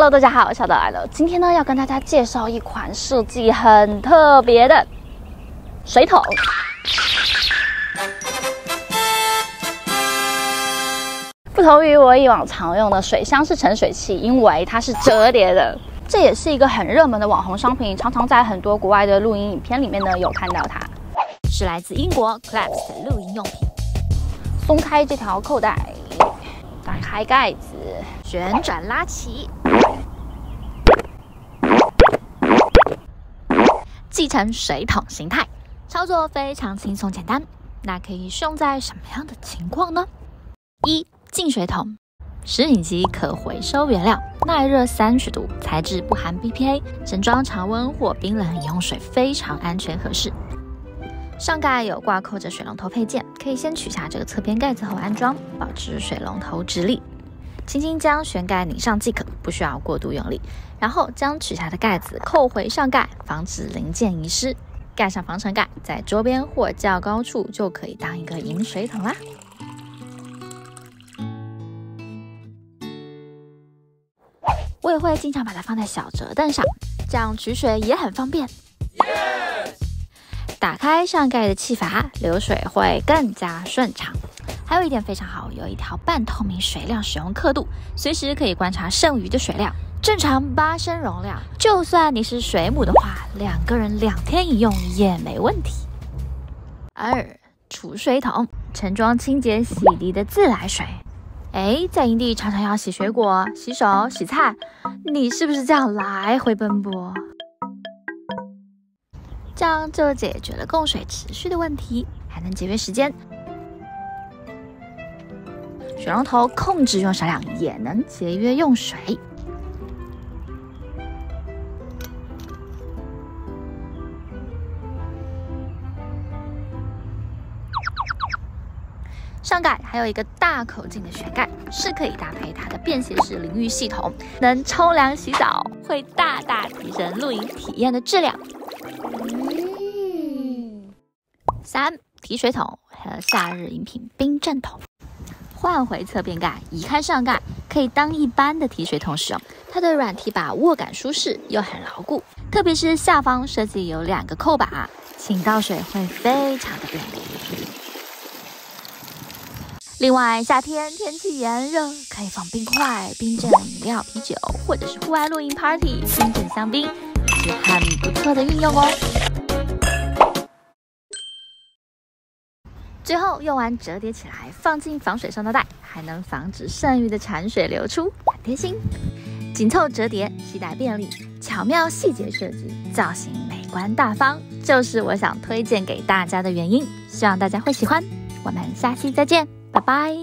Hello， 大家好，小岛来了。今天呢，要跟大家介绍一款设计很特别的水桶。不同于我以往常用的水箱式盛水器，因为它是折叠的，这也是一个很热门的网红商品，常常在很多国外的录音影片里面呢有看到它。是来自英国 Klipsch 的录音用品。松开这条扣带，打开盖子，旋转拉起。 继承水桶形态，操作非常轻松简单。那可以使用在什么样的情况呢？一、净水桶，食品级可回收原料，耐热30度，材质不含 BPA， 整装常温或冰冷饮用水非常安全合适。上盖有挂扣着水龙头配件，可以先取下这个侧边盖子后安装，保持水龙头直立。 轻轻将旋盖拧上即可，不需要过度用力。然后将取下的盖子扣回上盖，防止零件遗失。盖上防尘盖，在桌边或较高处就可以当一个饮水桶啦。我也会经常把它放在小折凳上，这样取水也很方便。打开上盖的气阀，流水会更加顺畅。 还有一点非常好，有一条半透明水量使用刻度，随时可以观察剩余的水量。正常8升容量，就算你是水母的话，2个人2天一用也没问题。2、储水桶，盛装清洁洗涤的自来水。在营地常常要洗水果、洗手、洗菜，你是不是这样来回奔波？这样就解决了供水持续的问题，还能节约时间。 水龙头控制用水量，也能节约用水。上盖还有一个大口径的旋盖，是可以搭配它的便携式淋浴系统，能冲凉洗澡，会大大提升露营体验的质量。3、提水桶和夏日饮品冰镇桶。 换回侧边盖，移开上盖，可以当一般的提水桶使用。它的软提把握感舒适又很牢固，特别是下方设计有2个扣把，请倒水会非常的便利。另外，夏天天气炎热，可以放冰块、冰镇饮料、啤酒，或者是户外露营 party 冰镇香槟，是很不错的运用哦。 最后用完折叠起来，放进防水收纳袋，还能防止剩余的产水流出，很贴心。紧凑折叠，携带便利，巧妙细节设计，造型美观大方，就是我想推荐给大家的原因。希望大家会喜欢。我们下期再见，拜拜。